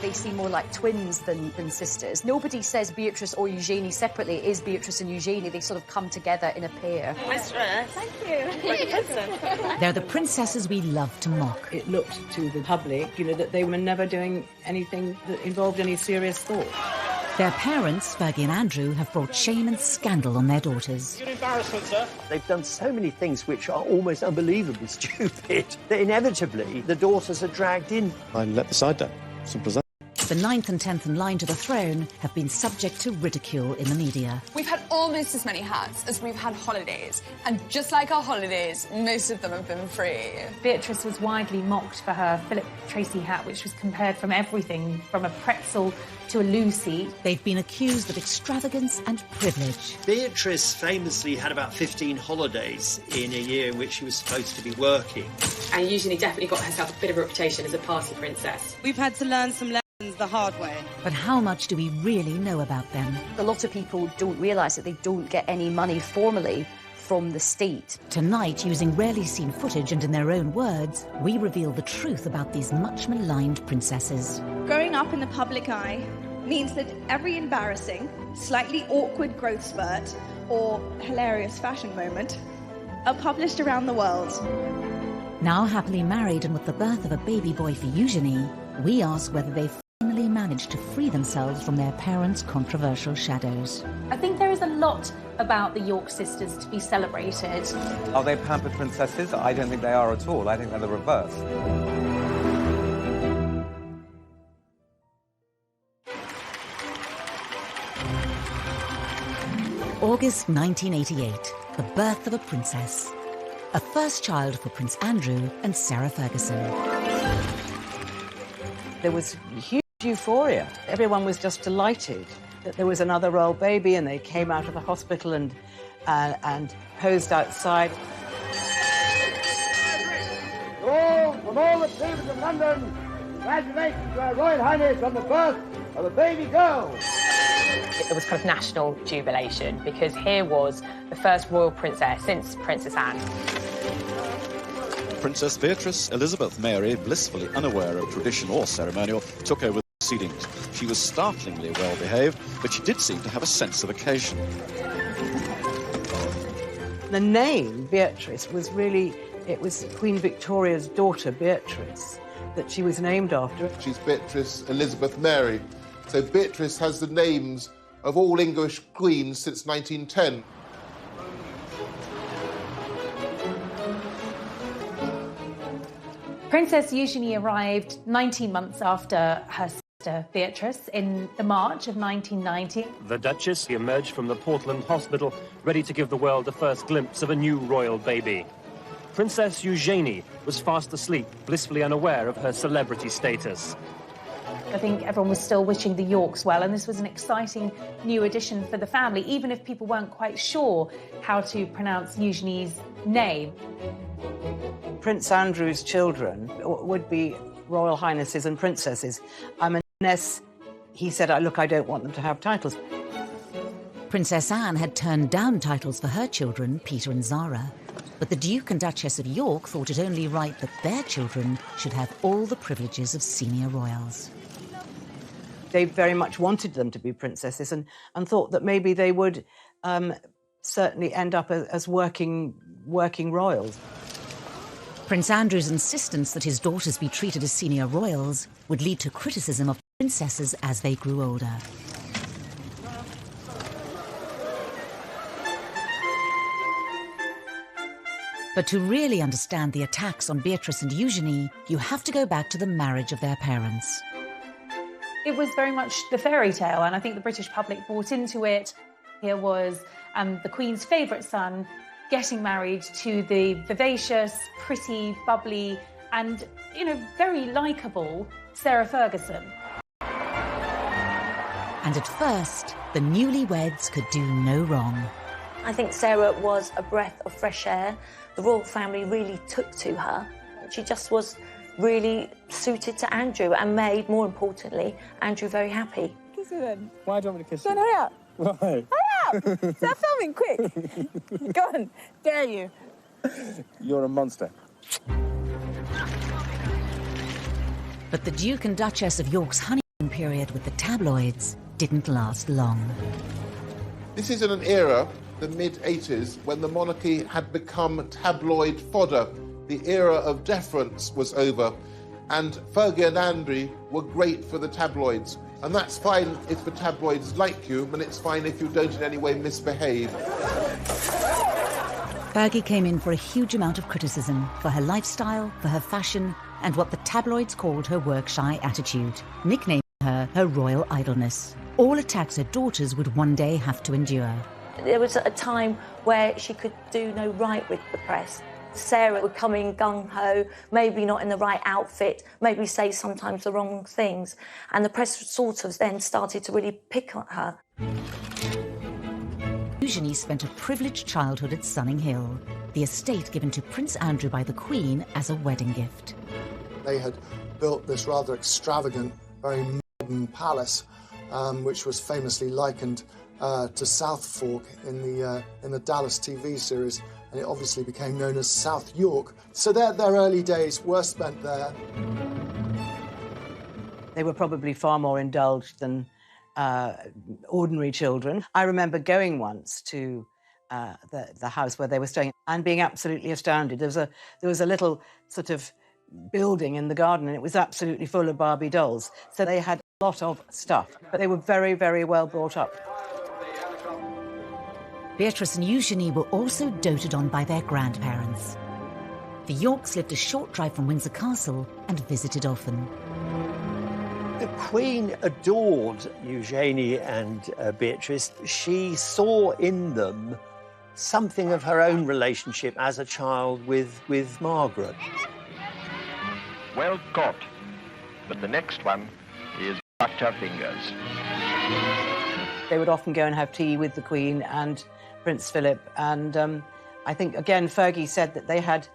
They seem more like twins than sisters. Nobody says Beatrice or Eugenie separately. It is Beatrice and Eugenie. They sort of come together in a pair. Mistress. Thank you. They're the princesses we love to mock. It looked to the public, you know, that they were never doing anything that involved any serious thought. Their parents, Fergie and Andrew, have brought shame and scandal on their daughters. Your embarrassment, sir. They've done so many things which are almost unbelievably stupid that inevitably the daughters are dragged in. I let the side down. Simple as that. The 9th and 10th in line to the throne have been subject to ridicule in the media. We've had almost as many hats as we've had holidays, and just like our holidays, most of them have been free. Beatrice was widely mocked for her Philip Tracy hat, which was compared from everything from a pretzel to a Lucy. They've been accused of extravagance and privilege. Beatrice famously had about 15 holidays in a year in which she was supposed to be working. And Eugenie definitely got herself a bit of a reputation as a party princess. We've had to learn some lessons the hard way. But how much do we really know about them? A lot of people don't realise that they don't get any money formally from the state. Tonight, using rarely seen footage and in their own words, we reveal the truth about these much maligned princesses. Growing up in the public eye means that every embarrassing, slightly awkward growth spurt or hilarious fashion moment are published around the world. Now happily married and with the birth of a baby boy for Eugenie, we ask whether they've finally managed to free themselves from their parents' controversial shadows. I think there is a lot about the York sisters to be celebrated. Are they pampered princesses? I don't think they are at all. I think they're the reverse. August 1988, the birth of a princess. A first child for Prince Andrew and Sarah Ferguson. There was huge euphoria. Everyone was just delighted that there was another royal baby, and they came out of the hospital and posed outside. From all the papers of London, congratulations to Her Royal Highness on the birth of a baby girl. It was kind of national jubilation because here was the first royal princess since Princess Anne. Princess Beatrice Elizabeth Mary, blissfully unaware of tradition or ceremonial, took over the proceedings. She was startlingly well behaved, but she did seem to have a sense of occasion. The name Beatrice was really, it was Queen Victoria's daughter, Beatrice, that she was named after. She's Beatrice Elizabeth Mary. So Beatrice has the names of all English queens since 1910. Princess Eugenie arrived 19 months after her sister Beatrice in the March of 1990. The Duchess emerged from the Portland Hospital, ready to give the world the first glimpse of a new royal baby. Princess Eugenie was fast asleep, blissfully unaware of her celebrity status. I think everyone was still wishing the Yorks well, and this was an exciting new addition for the family, even if people weren't quite sure how to pronounce Eugenie's name. Prince Andrew's children would be royal highnesses and princesses, unless he said, look, I don't want them to have titles. Princess Anne had turned down titles for her children, Peter and Zara. But the Duke and Duchess of York thought it only right that their children should have all the privileges of senior royals. They very much wanted them to be princesses and thought that maybe they would certainly end up as working royals. Prince Andrew's insistence that his daughters be treated as senior royals would lead to criticism of princesses as they grew older. But to really understand the attacks on Beatrice and Eugenie, you have to go back to the marriage of their parents. It was very much the fairy tale, and I think the British public bought into it. Here was the Queen's favourite son getting married to the vivacious, pretty, bubbly, and, very likeable Sarah Ferguson. And at first, the newlyweds could do no wrong. I think Sarah was a breath of fresh air. The royal family really took to her. She just was really suited to Andrew and made, more importantly, Andrew very happy. Kiss her then. Why do you want me to kiss Go on, you? hurry up. Why? Hurry up! Start filming, quick. Go on, dare you. You're a monster. But the Duke and Duchess of York's honeymoon period with the tabloids didn't last long. This is in an era, the mid-80s, when the monarchy had become tabloid fodder. The era of deference was over, and Fergie and Andrew were great for the tabloids. And that's fine if the tabloids like you, and it's fine if you don't in any way misbehave. Fergie came in for a huge amount of criticism for her lifestyle, for her fashion, and what the tabloids called her work-shy attitude, nicknaming her royal idleness. All attacks her daughters would one day have to endure. There was a time where she could do no right with the press. Sarah would come in gung-ho, maybe not in the right outfit, maybe say sometimes the wrong things, and the press sort of then started to really pick on her. Eugenie spent a privileged childhood at Sunning Hill, the estate given to Prince Andrew by the Queen as a wedding gift. They had built this rather extravagant, very modern palace, which was famously likened to South Fork in the Dallas TV series, and it obviously became known as South York. So their early days were spent there. They were probably far more indulged than ordinary children. I remember going once to the house where they were staying and being absolutely astounded. There was a little sort of building in the garden, and it was absolutely full of Barbie dolls. So they had a lot of stuff, but they were very, very well brought up. Beatrice and Eugenie were also doted on by their grandparents. The Yorks lived a short drive from Windsor Castle and visited often. The Queen adored Eugenie and Beatrice. She saw in them something of her own relationship as a child with Margaret. Well caught, but the next one is cut her fingers. They would often go and have tea with the Queen and Prince Philip, and I think, again, Fergie said that they had,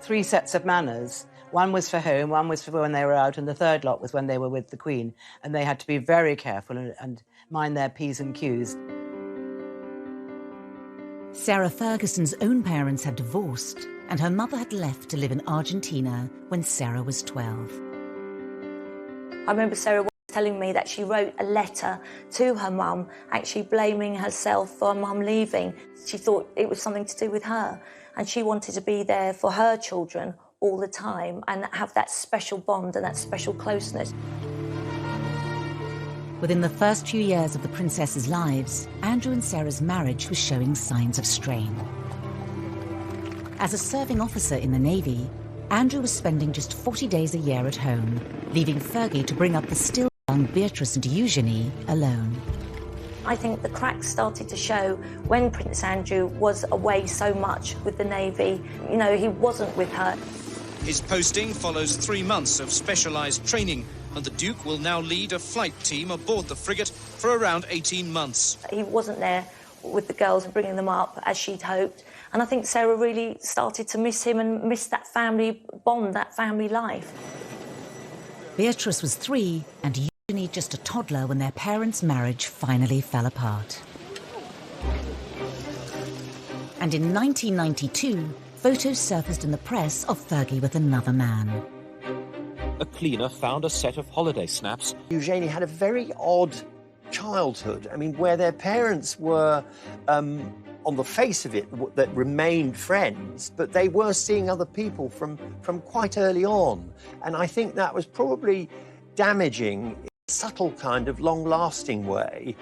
3 sets of manners. One was for home, one was for when they were out, and the third lot was when they were with the Queen, and they had to be very careful and mind their P's and Q's. Sarah Ferguson's own parents had divorced, and her mother had left to live in Argentina when Sarah was 12. I remember Sarah telling me that she wrote a letter to her mum, actually blaming herself for her mum leaving. She thought it was something to do with her, and she wanted to be there for her children all the time and have that special bond and that special closeness. Within the first few years of the princesses' lives, Andrew and Sarah's marriage was showing signs of strain. As a serving officer in the Navy, Andrew was spending just 40 days a year at home, leaving Fergie to bring up the still young Beatrice and Eugenie alone. I think the cracks started to show when Prince Andrew was away so much with the Navy. He wasn't with her. His posting follows 3 months of specialised training, and the Duke will now lead a flight team aboard the frigate for around 18 months. He wasn't there with the girls and bringing them up as she'd hoped. And I think Sarah really started to miss him and miss that family bond, that family life. Beatrice was 3 and Eugenie just a toddler when their parents' marriage finally fell apart. And in 1992, photos surfaced in the press of Fergie with another man. A cleaner found a set of holiday snaps. Eugenie had a very odd childhood. Where their parents were, on the face of it, that remained friends, but they were seeing other people from quite early on. And I think that was probably damaging in a subtle kind of long-lasting way.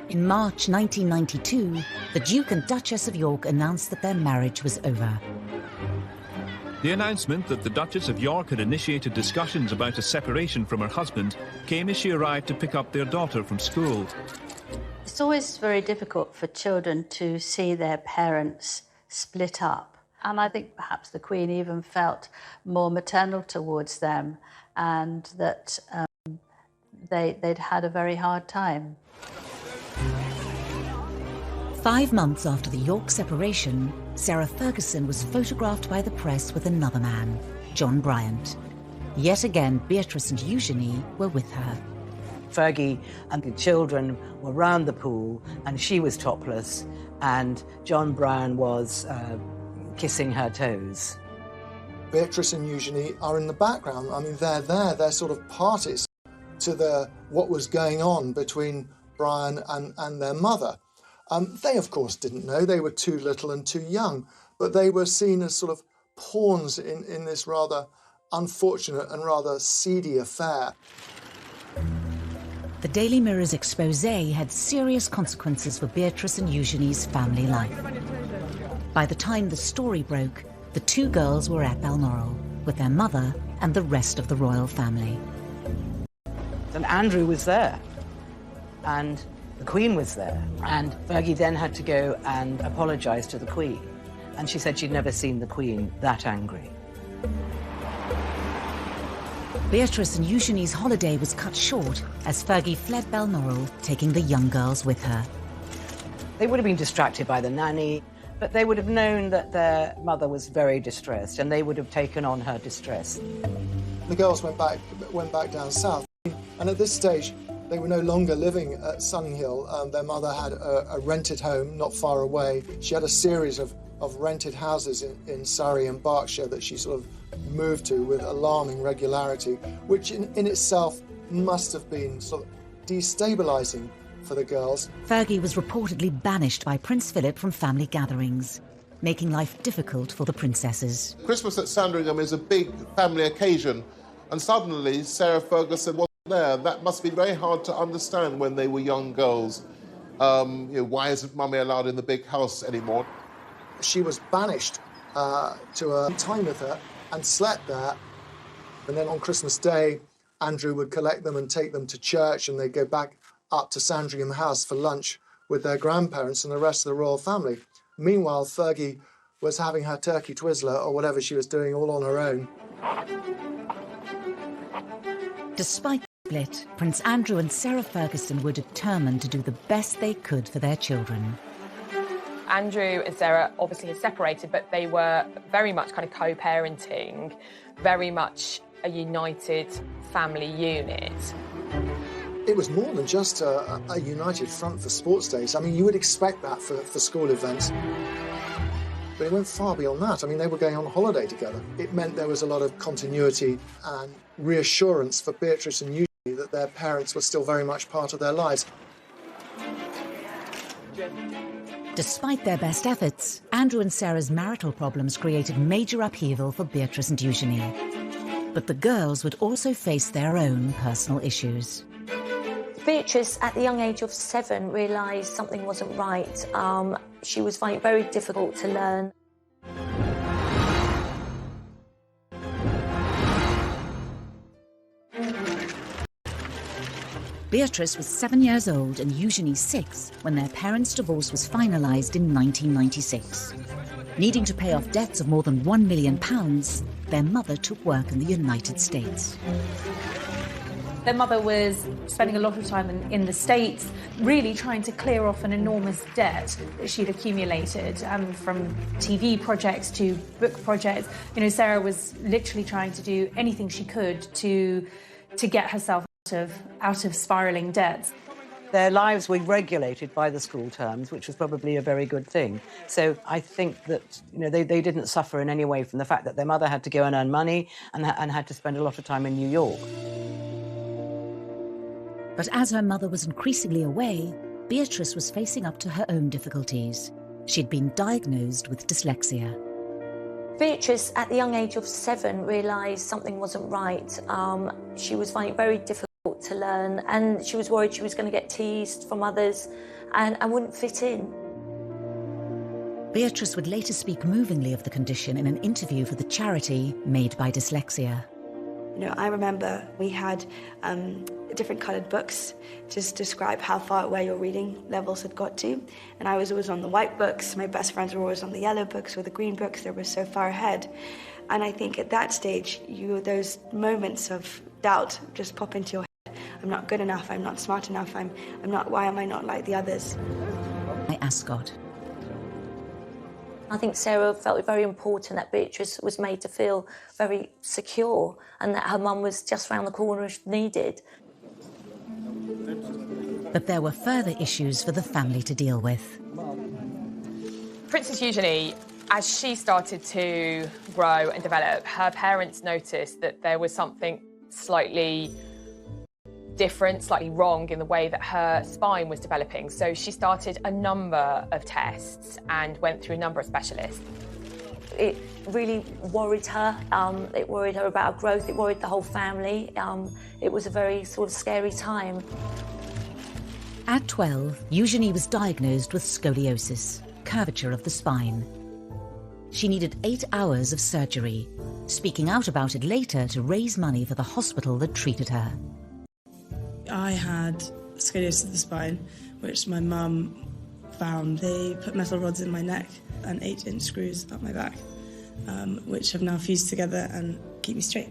In March 1992, the Duke and Duchess of York announced that their marriage was over. The announcement that the Duchess of York had initiated discussions about a separation from her husband came as she arrived to pick up their daughter from school. It's always very difficult for children to see their parents split up. And I think perhaps the Queen even felt more maternal towards them, and that they'd had a very hard time. 5 months after the York separation, Sarah Ferguson was photographed by the press with another man, John Bryant. Yet again, Beatrice and Eugenie were with her. Fergie and the children were round the pool, and she was topless, and John Brown was kissing her toes. Beatrice and Eugenie are in the background. I mean, they're there, they're sort of parties to what was going on between Brian and their mother. They, of course, didn't know. They were too little and too young, but they were seen as sort of pawns in this rather unfortunate and rather seedy affair. The Daily Mirror's expose had serious consequences for Beatrice and Eugenie's family life. By the time the story broke, the two girls were at Balmoral with their mother and the rest of the royal family. And Andrew was there, and the Queen was there, and Fergie then had to go and apologise to the Queen, and she said she'd never seen the Queen that angry. Beatrice and Eugenie's holiday was cut short as Fergie fled Balmoral, taking the young girls with her. They would have been distracted by the nanny, but they would have known that their mother was very distressed, and they would have taken on her distress. The girls went back down south, and at this stage, they were no longer living at Sunninghill. Their mother had a rented home not far away. She had a series of rented houses in Surrey and Berkshire that she sort of moved to with alarming regularity, which in itself must have been sort of destabilising for the girls. Fergie was reportedly banished by Prince Philip from family gatherings, making life difficult for the princesses. Christmas at Sandringham is a big family occasion, and suddenly Sarah Ferguson wasn't there. That must be very hard to understand when they were young girls. Why isn't Mummy allowed in the big house anymore? She was banished to a time with her and slept there. And then on Christmas Day, Andrew would collect them and take them to church, and they'd go back up to Sandringham House for lunch with their grandparents and the rest of the royal family. Meanwhile, Fergie was having her turkey twizzler or whatever she was doing all on her own. Despite the split, Prince Andrew and Sarah Ferguson were determined to do the best they could for their children. Andrew and Sarah obviously had separated, but they were very much kind of co-parenting, very much a united family unit. It was more than just a united front for sports days. I mean, you would expect that for school events. But it went far beyond that. I mean, they were going on holiday together. It meant there was a lot of continuity and reassurance for Beatrice and Eugenie that their parents were still very much part of their lives. Despite their best efforts, Andrew and Sarah's marital problems created major upheaval for Beatrice and Eugenie. But the girls would also face their own personal issues. Beatrice, at the young age of 7, realised something wasn't right. She was finding it very difficult to learn. Beatrice was 7 years old and Eugenie 6 when their parents' divorce was finalised in 1996. Needing to pay off debts of more than £1 million, their mother took work in the United States. Their mother was spending a lot of time in the States, really trying to clear off an enormous debt that she'd accumulated, from TV projects to book projects. You know, Sarah was literally trying to do anything she could to get herself out of spiralling debts. Their lives were regulated by the school terms, which was probably a very good thing. So I think that they didn't suffer in any way from the fact that their mother had to go and earn money and had to spend a lot of time in New York. But as her mother was increasingly away, Beatrice was facing up to her own difficulties. She'd been diagnosed with dyslexia. Beatrice, at the young age of 7, realised something wasn't right. She was finding it very difficult to learn, and she was worried she was going to get teased from others and wouldn't fit in. Beatrice would later speak movingly of the condition in an interview for the charity Made by Dyslexia. I remember we had different coloured books to describe how far away your reading levels had got to. And I was always on the white books. My best friends were always on the yellow books or the green books. They were so far ahead. And I think at that stage, those moments of doubt just pop into your head. I'm not good enough. I'm not smart enough. I'm not. Why am I not like the others? By Ascot. I think Sarah felt it very important that Beatrice was made to feel very secure and that her mum was just round the corner if needed. But there were further issues for the family to deal with. Princess Eugenie As she started to grow and develop, her parents noticed that there was something slightly different, slightly wrong in the way that her spine was developing. So she started a number of tests and went through a number of specialists. It really worried her. It worried her about her growth. It worried the whole family. It was a very sort of scary time. At 12, Eugenie was diagnosed with scoliosis, curvature of the spine. She needed 8 hours of surgery, speaking out about it later to raise money for the hospital that treated her. I had scoliosis of the spine, which my mum found. They put metal rods in my neck and 8-inch screws up my back, which have now fused together and keep me straight.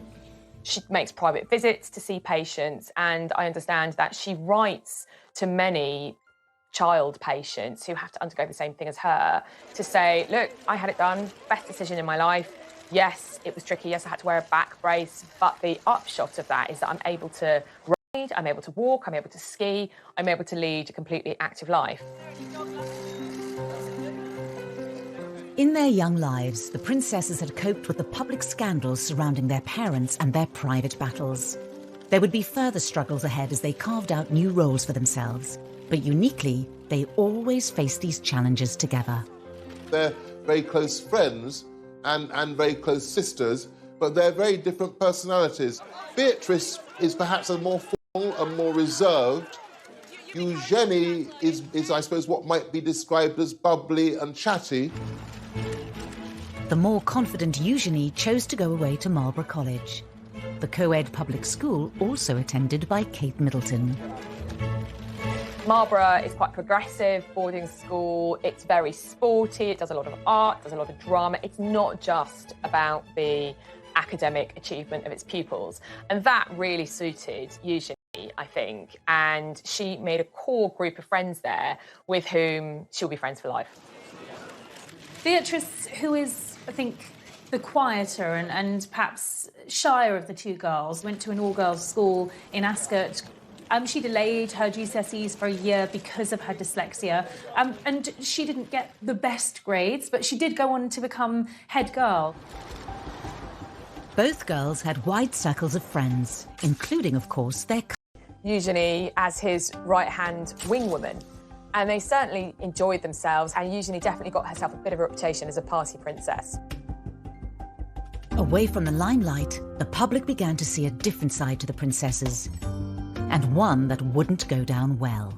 She makes private visits to see patients, and I understand that she writes to many child patients who have to undergo the same thing as her to say, look, I had it done, best decision in my life. Yes, it was tricky. Yes, I had to wear a back brace, but the upshot of that is that I'm able to ride, I'm able to walk, I'm able to ski, I'm able to lead a completely active life. In their young lives, the princesses had coped with the public scandals surrounding their parents and their private battles. There would be further struggles ahead as they carved out new roles for themselves. But uniquely, they always faced these challenges together. They're very close friends and very close sisters, but they're very different personalities. Beatrice is perhaps a more formal and more reserved. Eugenie is, I suppose, what might be described as bubbly and chatty. The more confident Eugenie chose to go away to Marlborough College, the co-ed public school also attended by Kate Middleton. Marlborough is quite progressive boarding school. It's very sporty. It does a lot of art, does a lot of drama. It's not just about the academic achievement of its pupils. And that really suited Eugenie, I think. And she made a core group of friends there with whom she'll be friends for life. Beatrice, who is, I think, the quieter and perhaps shyer of the two girls, went to an all-girls school in Ascot. She delayed her GCSEs for a year because of her dyslexia, and she didn't get the best grades, but she did go on to become head girl. Both girls had wide circles of friends, including, of course, their Eugenie as his right-hand wingwoman. And they certainly enjoyed themselves, and Eugenie definitely got herself a bit of a reputation as a party princess. Away from the limelight, the public began to see a different side to the princesses, and one that wouldn't go down well.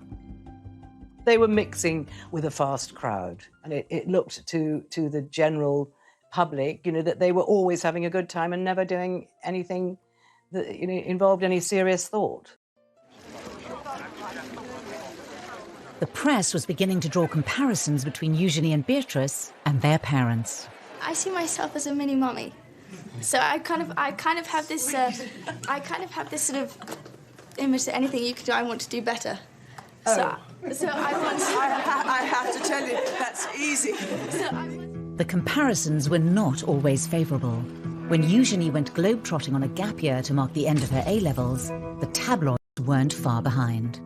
They were mixing with a fast crowd, and it looked to the general public, you know, that they were always having a good time and never doing anything that, you know, involved any serious thought. The press was beginning to draw comparisons between Eugenie and Beatrice and their parents. I see myself as a mini mummy, so I kind of have this sort of image that anything you could do, I want to do better. Oh. So I want to... I have to tell you, that's easy. The comparisons were not always favourable. When Eugenie went globetrotting on a gap year to mark the end of her A-levels, the tabloids weren't far behind.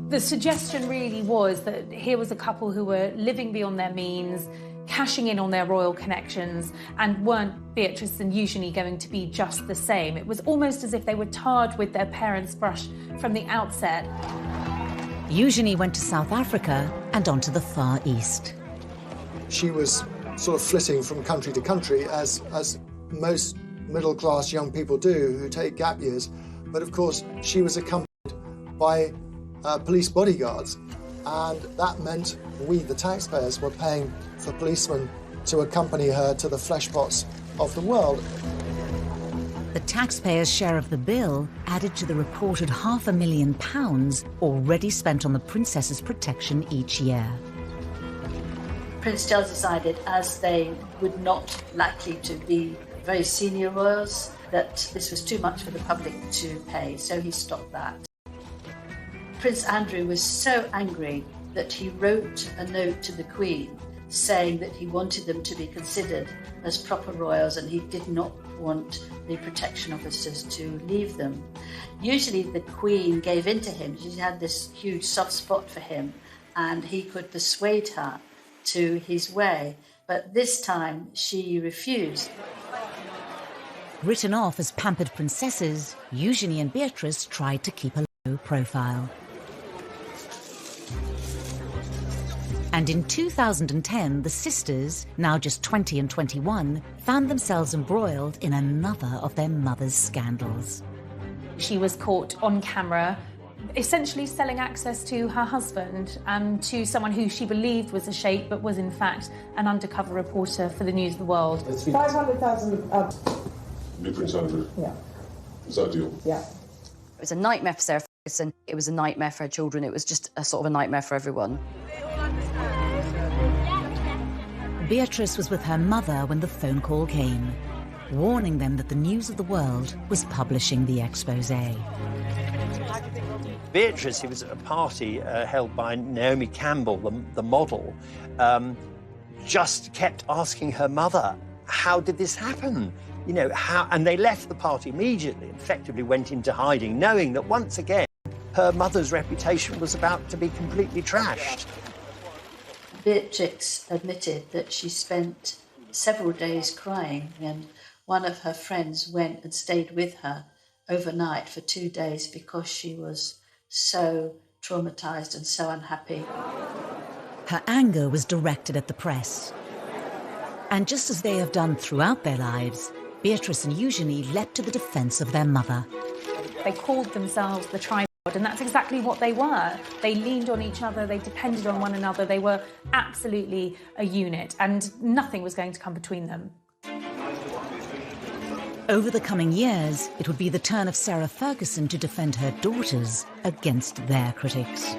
The suggestion really was that here was a couple who were living beyond their means, cashing in on their royal connections, and weren't Beatrice and Eugenie going to be just the same? It was almost as if they were tarred with their parents' brush from the outset. Eugenie went to South Africa and on to the Far East. She was sort of flitting from country to country, as most middle-class young people do who take gap years. But of course, she was accompanied by police bodyguards, and that meant we, the taxpayers, were paying for policemen to accompany her to the fleshpots of the world. The taxpayers' share of the bill added to the reported £500,000 already spent on the princess's protection each year. Prince Charles decided, as they would not likely to be very senior royals, that this was too much for the public to pay, so he stopped that. Prince Andrew was so angry that he wrote a note to the Queen saying that he wanted them to be considered as proper royals and he did not want the protection officers to leave them. Usually the Queen gave in to him. She had this huge soft spot for him and he could persuade her to his way. But this time she refused. Written off as pampered princesses, Eugenie and Beatrice tried to keep a low profile. And in 2010, the sisters, now just 20 and 21, found themselves embroiled in another of their mother's scandals. She was caught on camera, essentially selling access to her husband and to someone who she believed was a sheikh, but was in fact an undercover reporter for the News of the World. 500,000 New Prince Andrew. Yeah. Is that a deal? Yeah. It was a nightmare for Sarah Ferguson. It was a nightmare for her children. It was just a sort of a nightmare for everyone. Beatrice was with her mother when the phone call came, warning them that the News of the World was publishing the exposé. Beatrice, who was at a party held by Naomi Campbell, the model, just kept asking her mother, how did this happen? You know, how? And they left the party immediately, effectively went into hiding, knowing that once again, her mother's reputation was about to be completely trashed. Beatrix admitted that she spent several days crying, and one of her friends went and stayed with her overnight for 2 days because she was so traumatised and so unhappy. Her anger was directed at the press. And just as they have done throughout their lives, Beatrice and Eugenie leapt to the defence of their mother. They called themselves the tripod, and that's exactly what they were. They leaned on each other, they depended on one another, they were absolutely a unit, and nothing was going to come between them. Over the coming years, it would be the turn of Sarah Ferguson to defend her daughters against their critics.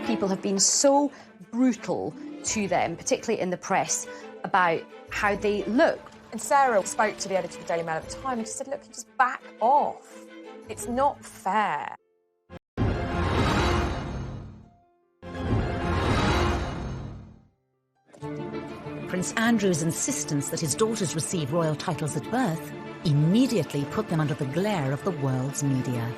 People have been so brutal to them, particularly in the press, about how they look. And Sarah spoke to the editor of the Daily Mail at the time and she said, look, just back off. It's not fair. Prince Andrew's insistence that his daughters receive royal titles at birth immediately put them under the glare of the world's media.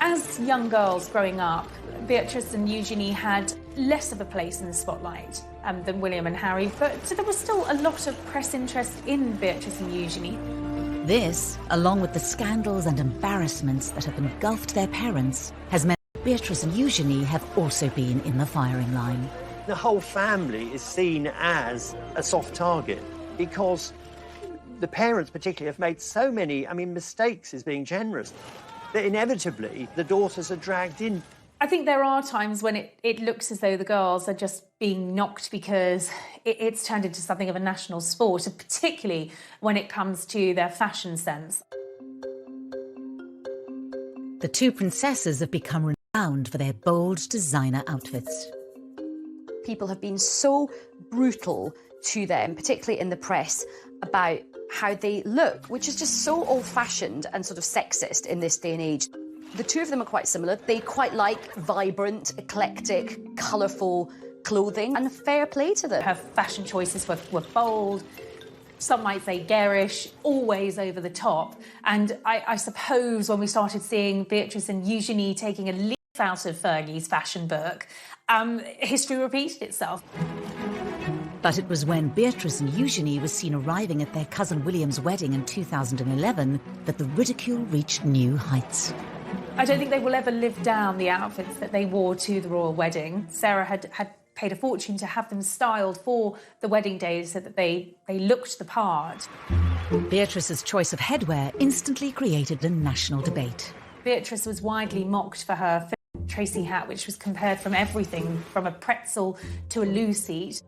As young girls growing up, Beatrice and Eugenie had less of a place in the spotlight than William and Harry, but so there was still a lot of press interest in Beatrice and Eugenie. This, along with the scandals and embarrassments that have engulfed their parents, has meant Beatrice and Eugenie have also been in the firing line. The whole family is seen as a soft target because the parents particularly have made so many, mistakes is being generous, that inevitably the daughters are dragged in. I think there are times when it looks as though the girls are just being knocked because it's turned into something of a national sport, and particularly when it comes to their fashion sense. The two princesses have become renowned for their bold designer outfits. People have been so brutal to them, particularly in the press, about how they look, which is just so old-fashioned and sort of sexist in this day and age. The two of them are quite similar. They quite like vibrant, eclectic, colourful clothing, and fair play to them. Her fashion choices were bold, some might say garish, always over the top. And I suppose when we started seeing Beatrice and Eugenie taking a leaf out of Fergie's fashion book, history repeated itself. But it was when Beatrice and Eugenie were seen arriving at their cousin William's wedding in 2011 that the ridicule reached new heights. I don't think they will ever live down the outfits that they wore to the royal wedding. Sarah had paid a fortune to have them styled for the wedding day so that they looked the part. Beatrice's choice of headwear instantly created a national debate. Beatrice was widely mocked for her Tracy hat, which was compared from everything from a pretzel to a loo seat.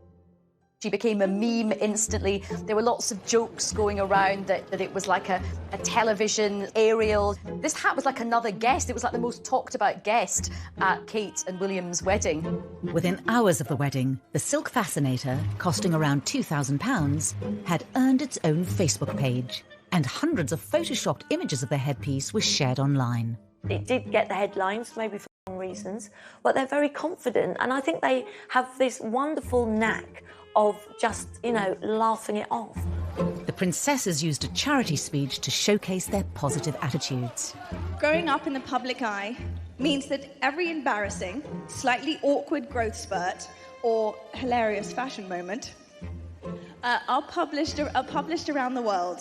She became a meme instantly. There were lots of jokes going around that it was like a television aerial. This hat was like another guest. It was like the most talked about guest at Kate and William's wedding. Within hours of the wedding, the silk fascinator, costing around £2,000, had earned its own Facebook page, and hundreds of photoshopped images of the headpiece were shared online. It did get the headlines, maybe for wrong reasons, but they're very confident, and I think they have this wonderful knack of just, laughing it off. The princesses used a charity speech to showcase their positive attitudes. Growing up in the public eye means that every embarrassing, slightly awkward growth spurt or hilarious fashion moment are published around the world.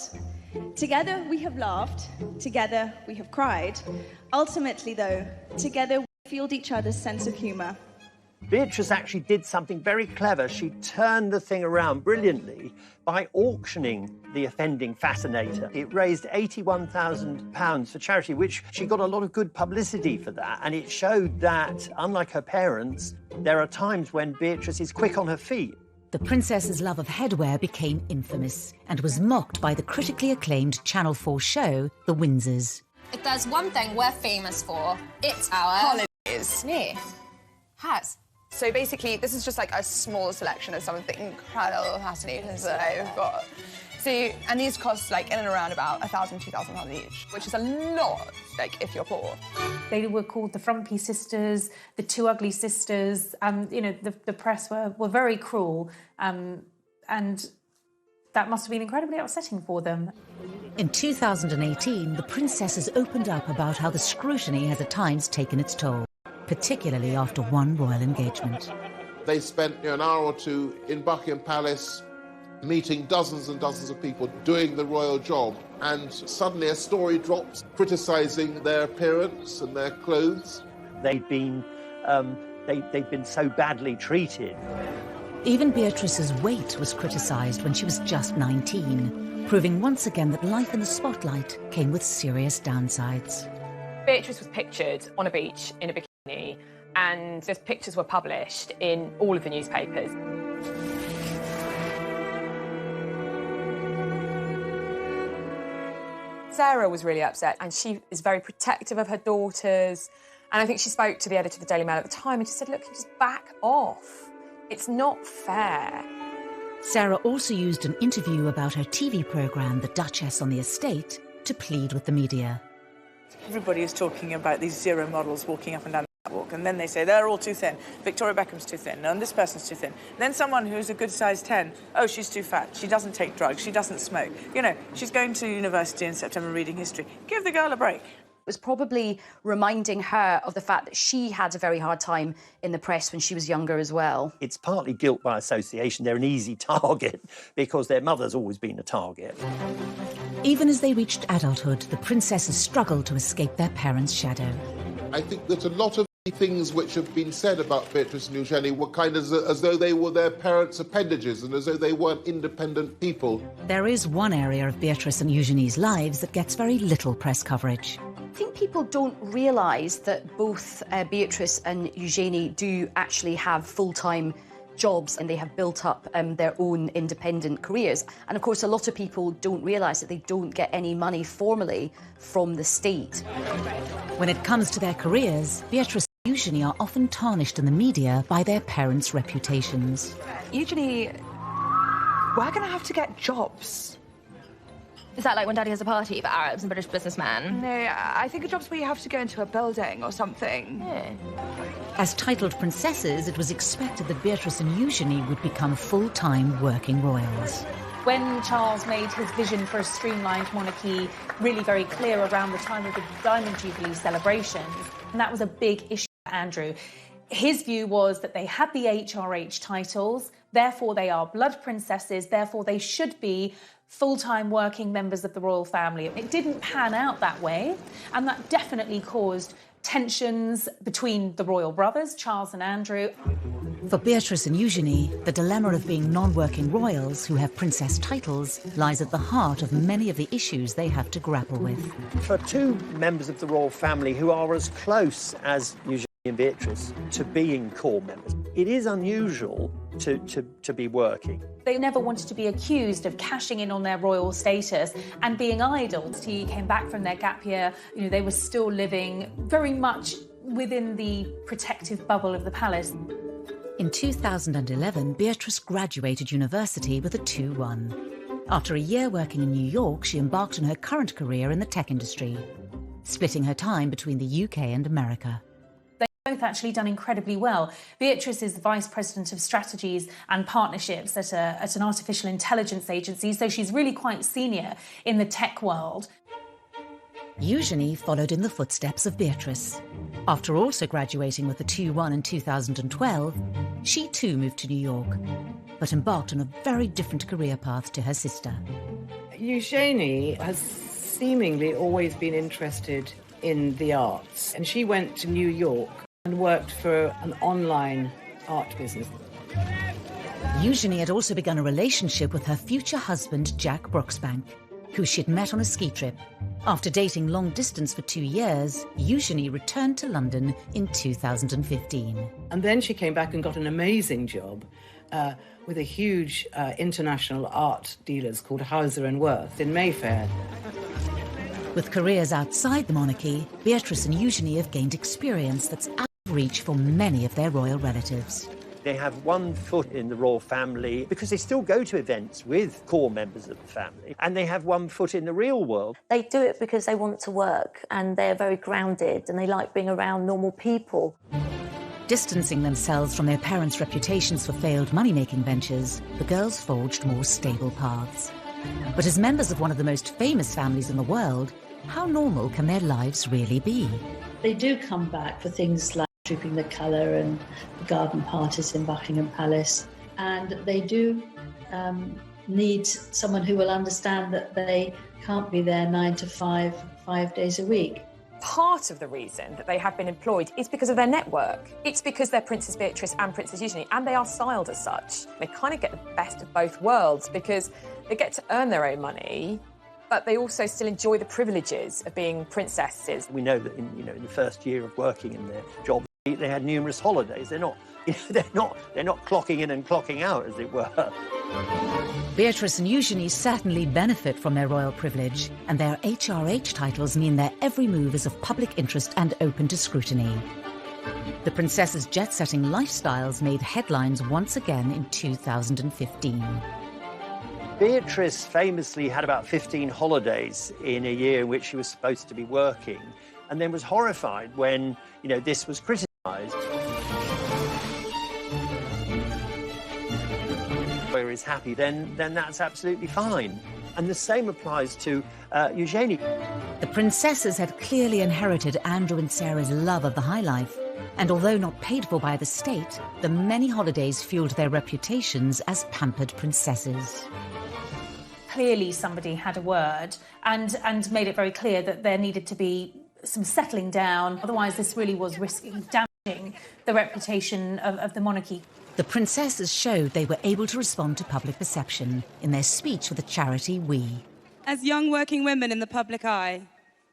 Together we have laughed, together we have cried. Ultimately, though, together we fueled each other's sense of humour. Beatrice actually did something very clever. She turned the thing around brilliantly by auctioning the offending fascinator. It raised £81,000 for charity, which she got a lot of good publicity for that. And it showed that, unlike her parents, there are times when Beatrice is quick on her feet. The princess's love of headwear became infamous and was mocked by the critically acclaimed Channel 4 show, The Windsors. If there's one thing we're famous for, it's our holidays. Yeah. Hats. So basically, this is just like a small selection of some of the incredible fascinators that I've got. So, and these cost like in and around about £1,000, £2,000 each, which is a lot, like if you're poor. They were called the Frumpy Sisters, the Two Ugly Sisters. You know, the press were very cruel, and that must have been incredibly upsetting for them. In 2018, the princesses opened up about how the scrutiny has at times taken its toll, particularly after one royal engagement. They spent an hour or two in Buckingham Palace meeting dozens and dozens of people doing the royal job, and suddenly a story drops criticising their appearance and their clothes. They'd been so badly treated. Even Beatrice's weight was criticised when she was just 19, proving once again that life in the spotlight came with serious downsides. Beatrice was pictured on a beach in a bikini, and those pictures were published in all of the newspapers. Sarah was really upset, and she is very protective of her daughters. And I think she spoke to the editor of the Daily Mail at the time and she said, look, just back off. It's not fair. Sarah also used an interview about her TV programme, The Duchess on the Estate, to plead with the media. Everybody is talking about these zero models walking up and down the catwalk, and then they say they're all too thin. Victoria Beckham's too thin, and this person's too thin. Then someone who's a good size 10, oh, she's too fat, she doesn't take drugs, she doesn't smoke. You know, she's going to university in September reading history. Give the girl a break. It was probably reminding her of the fact that she had a very hard time in the press when she was younger as well. It's partly guilt by association. They're an easy target because their mother's always been a target. Even as they reached adulthood, the princesses struggled to escape their parents' shadow. I think that a lot of the things which have been said about Beatrice and Eugenie were kind of as though they were their parents' appendages and as though they weren't independent people. There is one area of Beatrice and Eugenie's lives that gets very little press coverage. I think people don't realise that both Beatrice and Eugenie do actually have full-time jobs and they have built up their own independent careers. And of course, a lot of people don't realise that they don't get any money formally from the state. When it comes to their careers, Beatrice and Eugenie are often tarnished in the media by their parents' reputations. Eugenie, we're going to have to get jobs. Is that like when Daddy has a party for Arabs and British businessmen? No, I think a job's where you have to go into a building or something. Yeah. As titled princesses, it was expected that Beatrice and Eugenie would become full-time working royals. When Charles made his vision for a streamlined monarchy really very clear around the time of the Diamond Jubilee celebrations, and that was a big issue for Andrew. His view was that they had the HRH titles, therefore they are blood princesses, therefore they should be full-time working members of the royal family. It didn't pan out that way, and that definitely caused tensions between the royal brothers, Charles and Andrew. For Beatrice and Eugenie, the dilemma of being non-working royals who have princess titles lies at the heart of many of the issues they have to grapple with. For two members of the royal family who are as close as Eugenie and Beatrice to being core members, it is unusual to be working. They never wanted to be accused of cashing in on their royal status and being idle. He came back from their gap year, you know, they were still living very much within the protective bubble of the palace. In 2011, Beatrice graduated university with a 2-1. After a year working in New York, she embarked on her current career in the tech industry, splitting her time between the UK and America. Both actually done incredibly well. Beatrice is the Vice President of Strategies and Partnerships at an artificial intelligence agency, so she's really quite senior in the tech world. Eugenie followed in the footsteps of Beatrice. After also graduating with a 2-1 in 2012, she too moved to New York, but embarked on a very different career path to her sister. Eugenie has seemingly always been interested in the arts, and she went to New York and worked for an online art business. Eugenie had also begun a relationship with her future husband, Jack Brooksbank, who she'd met on a ski trip. After dating long distance for 2 years, Eugenie returned to London in 2015. And then she came back and got an amazing job with a huge international art dealers called Hauser & Wirth in Mayfair. With careers outside the monarchy, Beatrice and Eugenie have gained experience that's out of reach for many of their royal relatives. They have one foot in the royal family because they still go to events with core members of the family, and they have one foot in the real world. They do it because they want to work and they're very grounded and they like being around normal people. Distancing themselves from their parents' reputations for failed money-making ventures, the girls forged more stable paths. But as members of one of the most famous families in the world, how normal can their lives really be? They do come back for things like Trooping the Colour and the garden parties in Buckingham Palace. And they do need someone who will understand that they can't be there 9 to 5, 5 days a week. Part of the reason that they have been employed is because of their network. It's because they're Princess Beatrice and Princess Eugenie, and they are styled as such. They kind of get the best of both worlds because they get to earn their own money, but they also still enjoy the privileges of being princesses. We know that in the first year of working in their job, they had numerous holidays. They're not clocking in and clocking out, as it were. Beatrice and Eugenie certainly benefit from their royal privilege, and their HRH titles mean their every move is of public interest and open to scrutiny. The princess's jet-setting lifestyles made headlines once again in 2015. Beatrice famously had about 15 holidays in a year in which she was supposed to be working, and then was horrified when, this was criticised. Is happy, then that's absolutely fine. And the same applies to Eugenie. The princesses had clearly inherited Andrew and Sarah's love of the high life, and although not paid for by the state, the many holidays fueled their reputations as pampered princesses. Clearly somebody had a word and made it very clear that there needed to be some settling down, otherwise this really was risking damaging the reputation of the monarchy. The princesses showed they were able to respond to public perception in their speech for the charity We. As young working women in the public eye,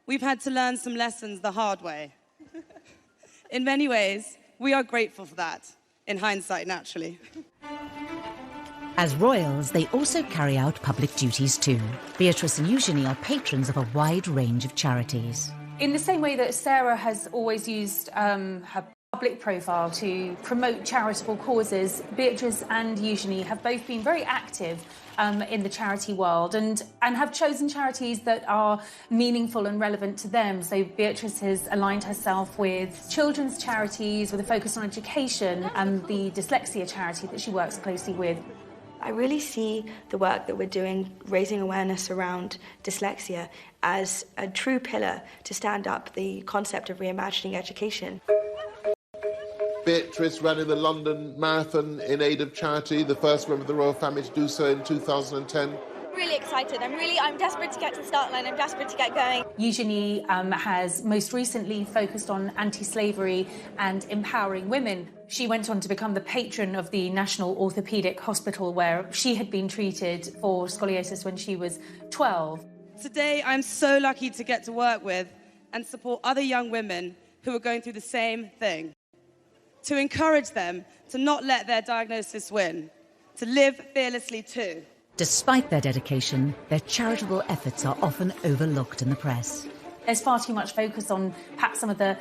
we've had to learn some lessons the hard way. In many ways, we are grateful for that, in hindsight, naturally. As royals, they also carry out public duties too. Beatrice and Eugenie are patrons of a wide range of charities. In the same way that Sarah has always used her public profile to promote charitable causes, Beatrice and Eugenie have both been very active in the charity world and have chosen charities that are meaningful and relevant to them. So Beatrice has aligned herself with children's charities with a focus on education and the dyslexia charity that she works closely with. I really see the work that we're doing, raising awareness around dyslexia, as a true pillar to stand up the concept of reimagining education. Beatrice ran in the London Marathon in aid of charity, the first member of the royal family to do so in 2010. Really excited. I'm desperate to get to the start line. I'm desperate to get going. Eugenie has most recently focused on anti-slavery and empowering women. She went on to become the patron of the National Orthopaedic Hospital, where she had been treated for scoliosis when she was 12. Today, I'm so lucky to get to work with and support other young women who are going through the same thing. To encourage them to not let their diagnosis win, to live fearlessly too. Despite their dedication, their charitable efforts are often overlooked in the press. There's far too much focus on perhaps some of the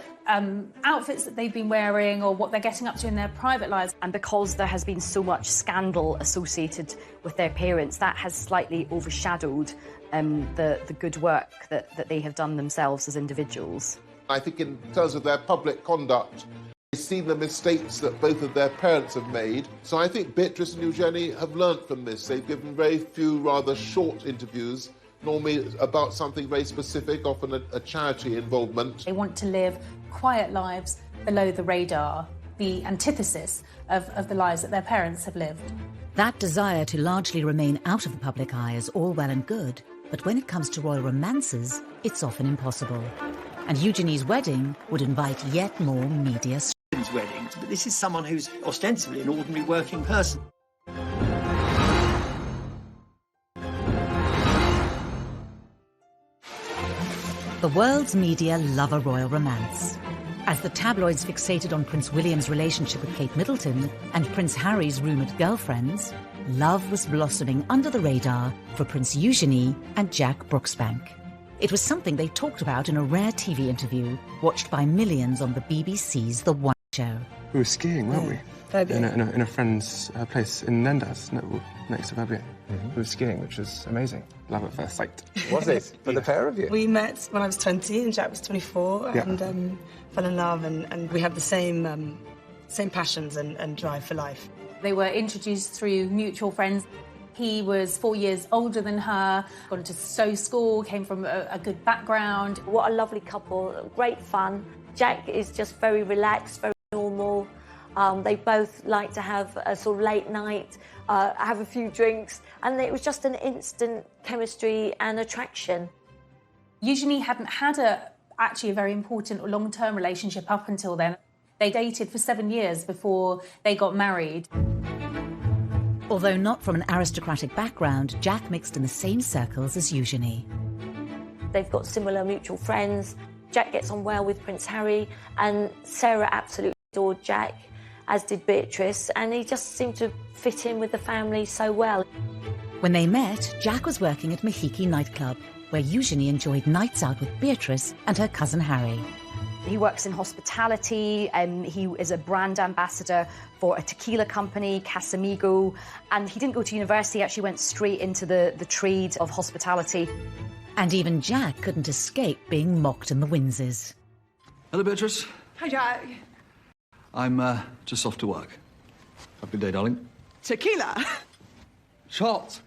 outfits that they've been wearing or what they're getting up to in their private lives. And because there has been so much scandal associated with their parents, that has slightly overshadowed the good work that they have done themselves as individuals. I think in terms of their public conduct, they've seen the mistakes that both of their parents have made. So I think Beatrice and Eugenie have learnt from this. They've given very few rather short interviews, normally about something very specific, often a charity involvement. They want to live quiet lives below the radar, the antithesis of the lives that their parents have lived. That desire to largely remain out of the public eye is all well and good, but when it comes to royal romances, it's often impossible. And Eugenie's wedding would invite yet more media weddings, but this is someone who's ostensibly an ordinary working person. The world's media love a royal romance. As the tabloids fixated on Prince William's relationship with Kate Middleton and Prince Harry's rumoured girlfriends, love was blossoming under the radar for Prince Eugenie and Jack Brooksbank. It was something they talked about in a rare TV interview watched by millions on the BBC's The One Show. We were skiing, weren't we? Verbier. In a friend's place in Nendas, next to Verbier. We were skiing, which was amazing. Love at first sight. Was it? For the pair of you? We met when I was 20 and Jack was 24 and fell in love and we had the same passions and drive for life. They were introduced through mutual friends. He was 4 years older than her, got into Stowe School, came from a good background. What a lovely couple, great fun. Jack is just very relaxed, very normal. They both like to have a sort of late night, have a few drinks, and it was just an instant chemistry and attraction. Eugenie hadn't had actually a very important or long-term relationship up until then. They dated for 7 years before they got married. Although not from an aristocratic background, Jack mixed in the same circles as Eugenie. They've got similar mutual friends. Jack gets on well with Prince Harry, and Sarah absolutely adored Jack, as did Beatrice, and he just seemed to fit in with the family so well. When they met, Jack was working at Mahiki nightclub, where Eugenie enjoyed nights out with Beatrice and her cousin Harry. He works in hospitality, and he is a brand ambassador for a tequila company, Casamigo, and he didn't go to university, he actually went straight into the trade of hospitality. And even Jack couldn't escape being mocked in the Windses. Hello, Beatrice. Hi, Jack. I'm just off to work. Have a good day, darling. Tequila. Shot.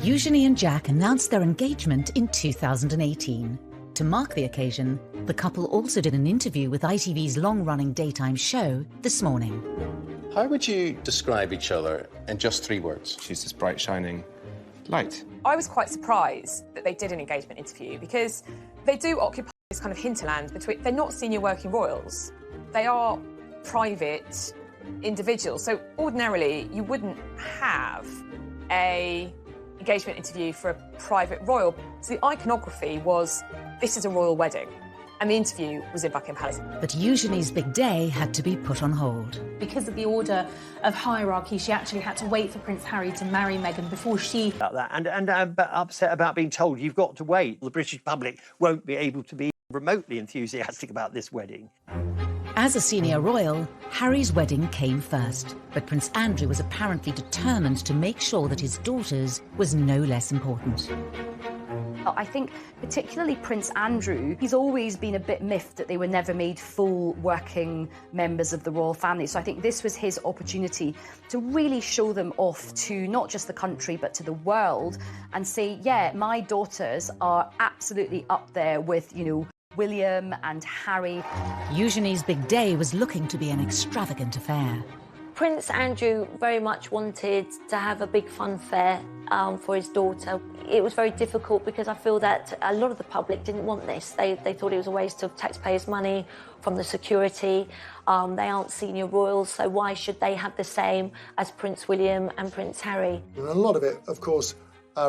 Eugenie and Jack announced their engagement in 2018. To mark the occasion, the couple also did an interview with ITV's long-running daytime show, This Morning. How would you describe each other in just 3 words? She's this bright, shining light. I was quite surprised that they did an engagement interview because they do occupy this kind of hinterland between... They're not senior working royals. They are private individuals. So ordinarily, you wouldn't have a engagement interview for a private royal. So the iconography was, this is a royal wedding. And the interview was in Buckingham Palace. But Eugenie's big day had to be put on hold. Because of the order of hierarchy, she actually had to wait for Prince Harry to marry Meghan before she... About that, and upset about being told you've got to wait. The British public won't be able to be remotely enthusiastic about this wedding. As a senior royal, Harry's wedding came first. But Prince Andrew was apparently determined to make sure that his daughter's was no less important. I think particularly Prince Andrew, he's always been a bit miffed that they were never made full working members of the royal family. So I think this was his opportunity to really show them off to not just the country, but to the world and say, yeah, my daughters are absolutely up there with, you know, William and Harry. Eugenie's big day was looking to be an extravagant affair. Prince Andrew very much wanted to have a big funfair for his daughter. It was very difficult because I feel that a lot of the public didn't want this. They thought it was a waste of taxpayers' money from the security. They aren't senior royals, so why should they have the same as Prince William and Prince Harry? And a lot of it, of course,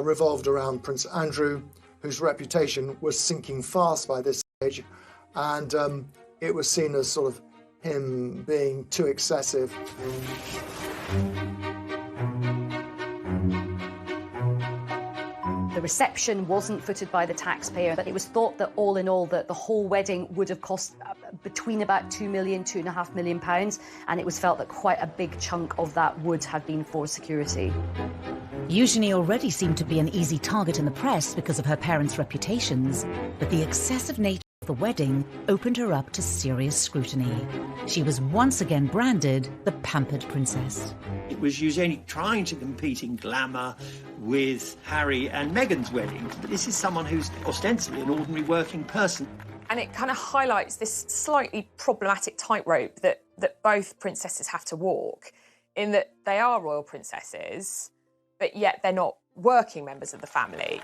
revolved around Prince Andrew, whose reputation was sinking fast by this stage, and it was seen as sort of him being too excessive. The reception wasn't footed by the taxpayer, but it was thought that all in all that the whole wedding would have cost between about £2 million, £2.5 million, and it was felt that quite a big chunk of that would have been for security. Eugenie already seemed to be an easy target in the press because of her parents' reputations, but the excessive nature The wedding opened her up to serious scrutiny. She was once again branded the pampered princess. It was Eugenie trying to compete in glamour with Harry and Meghan's wedding. But this is someone who's ostensibly an ordinary working person. And it kind of highlights this slightly problematic tightrope that both princesses have to walk, in that they are royal princesses, but yet they're not working members of the family.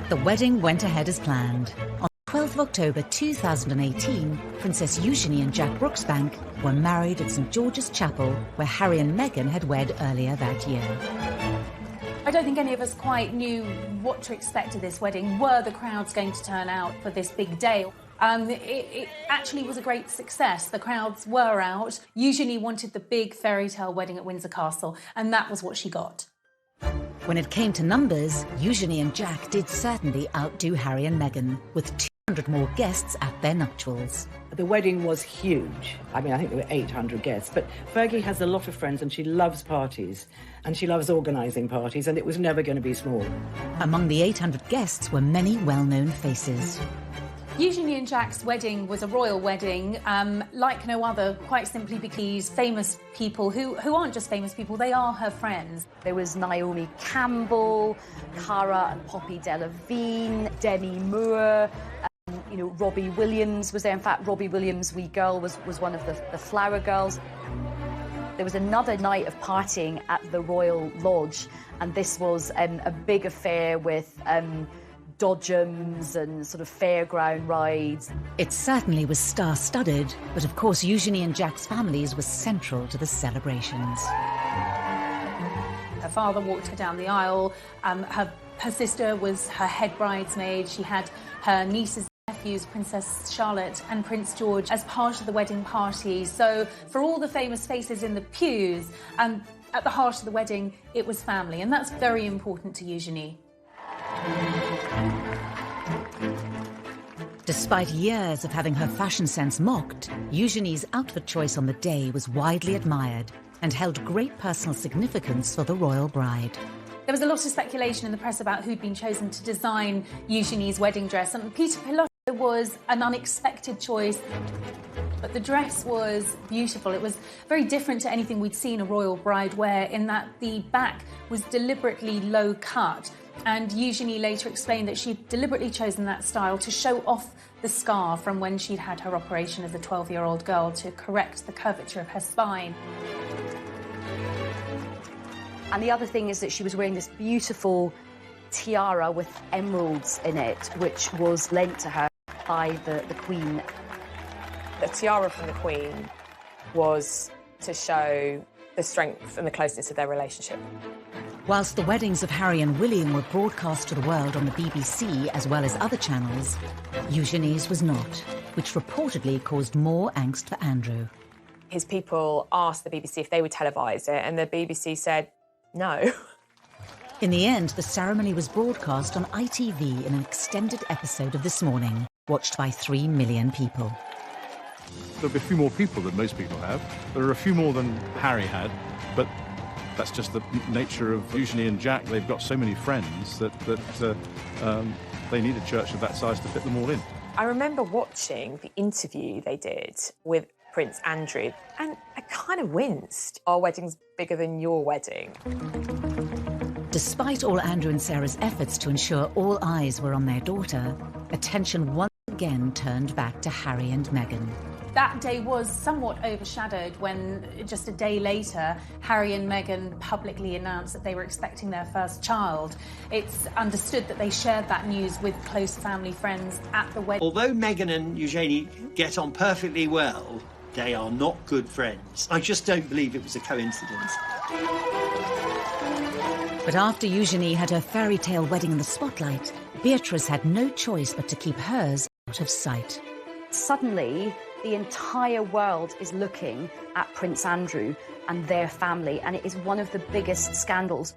The wedding went ahead as planned. On 12th of October 2018, Princess Eugenie and Jack Brooksbank were married at St George's Chapel, where Harry and Meghan had wed earlier that year. I don't think any of us quite knew what to expect of this wedding. Were the crowds going to turn out for this big day? It actually was a great success. The crowds were out. Eugenie wanted the big fairy tale wedding at Windsor Castle, and that was what she got. When it came to numbers, Eugenie and Jack did certainly outdo Harry and Meghan, with 200 more guests at their nuptials. The wedding was huge. I mean, I think there were 800 guests, but Fergie has a lot of friends and she loves parties, and she loves organising parties, and it was never going to be small. Among the 800 guests were many well-known faces. Eugenie and Jack's wedding was a royal wedding, like no other, quite simply because famous people who aren't just famous people, they are her friends. There was Naomi Campbell, Cara and Poppy Delevingne, Demi Moore, Robbie Williams was there. In fact, Robbie Williams' wee girl was one of the Flower Girls. There was another night of partying at the Royal Lodge, and this was a big affair with dodgems and sort of fairground rides. It certainly was star-studded, but of course Eugenie and Jack's families were central to the celebrations. Her father walked her down the aisle. Her sister was her head bridesmaid. She had her nieces and nephews, Princess Charlotte and Prince George, as part of the wedding party. So for all the famous faces in the pews, at the heart of the wedding, it was family, and that's very important to Eugenie. Despite years of having her fashion sense mocked, Eugenie's outfit choice on the day was widely admired and held great personal significance for the royal bride. There was a lot of speculation in the press about who'd been chosen to design Eugenie's wedding dress, and Peter Pilotto was an unexpected choice. But the dress was beautiful. It was very different to anything we'd seen a royal bride wear, in that the back was deliberately low cut. And Eugenie later explained that she'd deliberately chosen that style to show off the scar from when she'd had her operation as a 12-year-old girl to correct the curvature of her spine. And the other thing is that she was wearing this beautiful tiara with emeralds in it, which was lent to her by the Queen. The tiara from the Queen was to show the strength and the closeness of their relationship. Whilst the weddings of Harry and William were broadcast to the world on the BBC as well as other channels, Eugenie's was not, which reportedly caused more angst for Andrew. His people asked the BBC if they would televise it, and the BBC said no. In the end, the ceremony was broadcast on ITV in an extended episode of This Morning, watched by 3 million people. There'll be a few more people than most people have. There are a few more than Harry had, but that's just the nature of Eugenie and Jack. They've got so many friends that they need a church of that size to fit them all in. I remember watching the interview they did with Prince Andrew, and I kind of winced. Our wedding's bigger than your wedding. Despite all Andrew and Sarah's efforts to ensure all eyes were on their daughter, attention once again turned back to Harry and Meghan. That day was somewhat overshadowed when, just a day later, Harry and Meghan publicly announced that they were expecting their first child. It's understood that they shared that news with close family friends at the wedding. Although Meghan and Eugenie get on perfectly well, they are not good friends. I just don't believe it was a coincidence. But after Eugenie had her fairy tale wedding in the spotlight, Beatrice had no choice but to keep hers out of sight. Suddenly, the entire world is looking at Prince Andrew and their family, and it is one of the biggest scandals.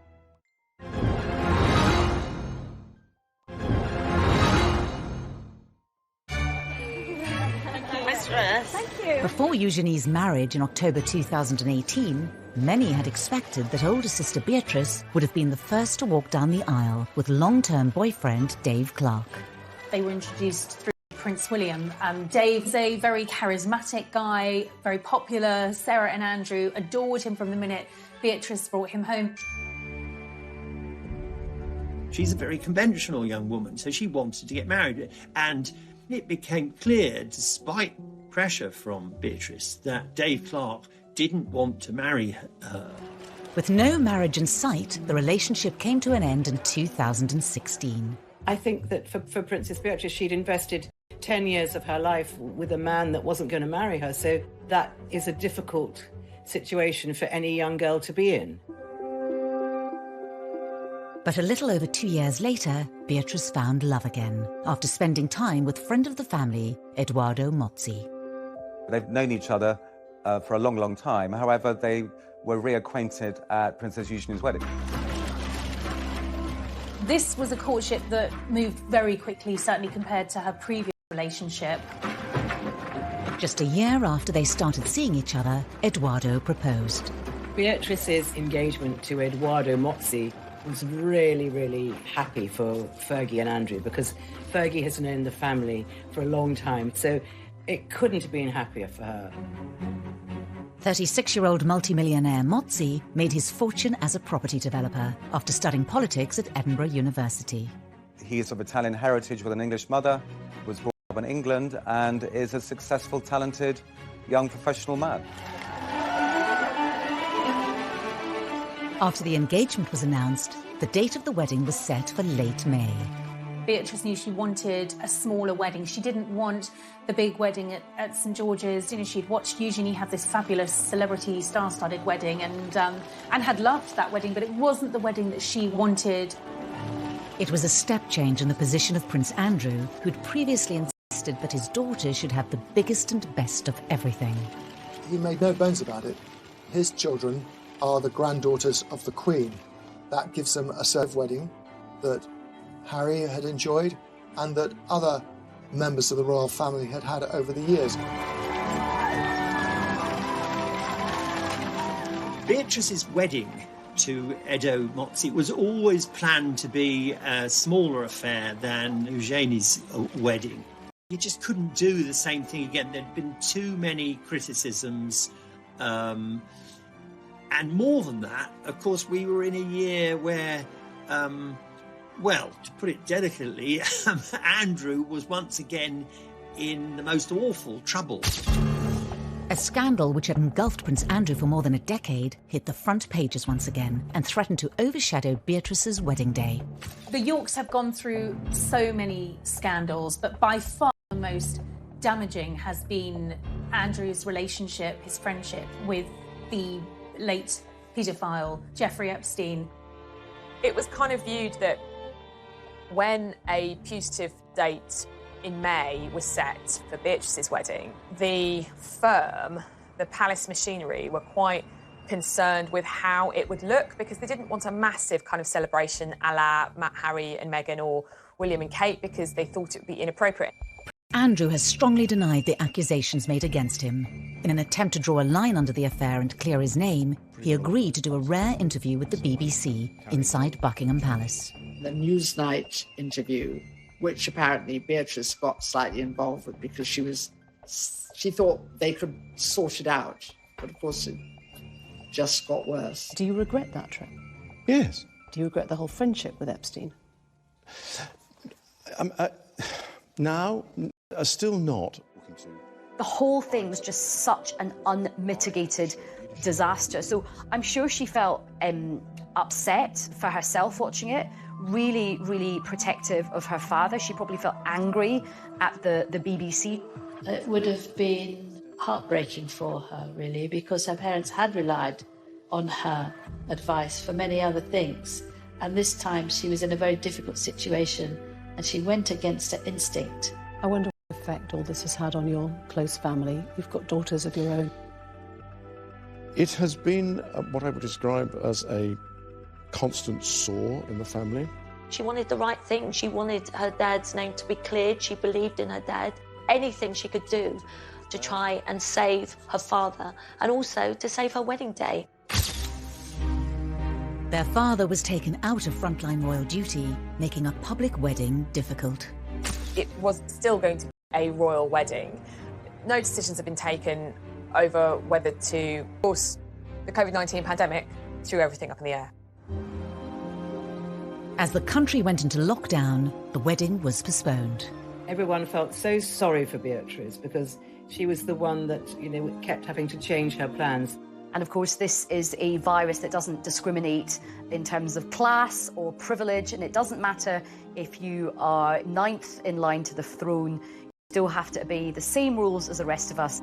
Thank you. Before Eugenie's marriage in October 2018, many had expected that older sister Beatrice would have been the first to walk down the aisle with long-term boyfriend Dave Clark. They were introduced through Prince William. Dave's a very charismatic guy, very popular. Sarah and Andrew adored him from the minute Beatrice brought him home. She's a very conventional young woman, so she wanted to get married. And it became clear, despite pressure from Beatrice, that Dave Clark didn't want to marry her. With no marriage in sight, the relationship came to an end in 2016. I think that for Princess Beatrice, she'd invested 10 years of her life with a man that wasn't going to marry her, so that is a difficult situation for any young girl to be in. But a little over 2 years later, Beatrice found love again, after spending time with friend of the family, Edoardo Mozzi. They've known each other for a long, long time. However, they were reacquainted at Princess Eugenie's wedding. This was a courtship that moved very quickly, certainly compared to her previous relationship. Just a year after they started seeing each other, Edoardo proposed. Beatrice's engagement to Edoardo Mozzi was really, really happy for Fergie and Andrew, because Fergie has known the family for a long time, so it couldn't have been happier for her. 36-year-old multimillionaire Mozzi made his fortune as a property developer after studying politics at Edinburgh University. He is of Italian heritage with an English mother, was brought up in England, and is a successful, talented, young professional man. After the engagement was announced, the date of the wedding was set for late May. Beatrice knew she wanted a smaller wedding. She didn't want the big wedding at St George's. You know, she'd watched Eugenie have this fabulous celebrity star-studded wedding and had loved that wedding, but it wasn't the wedding that she wanted. It was a step change in the position of Prince Andrew, who'd previously insisted that his daughter should have the biggest and best of everything. He made no bones about it. His children are the granddaughters of the Queen. That gives them a served wedding that Harry had enjoyed and that other members of the royal family had had over the years. Beatrice's wedding to Edo Mozzi was always planned to be a smaller affair than Eugenie's wedding. You just couldn't do the same thing again. There'd been too many criticisms. And more than that, of course, we were in a year where, well, to put it delicately, Andrew was once again in the most awful trouble. A scandal which had engulfed Prince Andrew for more than a decade hit the front pages once again and threatened to overshadow Beatrice's wedding day. The Yorks have gone through so many scandals, but by far the most damaging has been Andrew's relationship, his friendship with the late paedophile Jeffrey Epstein. It was kind of viewed that when a putative date in May was set for Beatrice's wedding, the firm, the palace machinery, were quite concerned with how it would look because they didn't want a massive kind of celebration a la Harry and Meghan or William and Kate because they thought it would be inappropriate. Andrew has strongly denied the accusations made against him. In an attempt to draw a line under the affair and clear his name, he agreed to do a rare interview with the BBC inside Buckingham Palace. The Newsnight interview, which apparently Beatrice got slightly involved with because she thought they could sort it out. But of course it just got worse. Do you regret that trip? Yes. Do you regret the whole friendship with Epstein? Now, still not. The whole thing was just such an unmitigated disaster. So I'm sure she felt upset for herself watching it, really, really protective of her father. She probably felt angry at the BBC. It would have been heartbreaking for her, really, because her parents had relied on her advice for many other things. And this time she was in a very difficult situation and she went against her instinct. I wonder what effect all this has had on your close family. You've got daughters of your own. It has been what I would describe as a constant sore in the family. She wanted the right thing. She wanted her dad's name to be cleared. She believed in her dad. Anything she could do to try and save her father and also to save her wedding day. Their father was taken out of frontline royal duty, making a public wedding difficult. It was still going to a royal wedding. No decisions have been taken over whether to, of course, the COVID-19 pandemic threw everything up in the air. As the country went into lockdown, the wedding was postponed. Everyone felt so sorry for Beatrice because she was the one that, kept having to change her plans. And of course, this is a virus that doesn't discriminate in terms of class or privilege, and it doesn't matter if you are 9th in line to the throne, you still have to obey the same rules as the rest of us.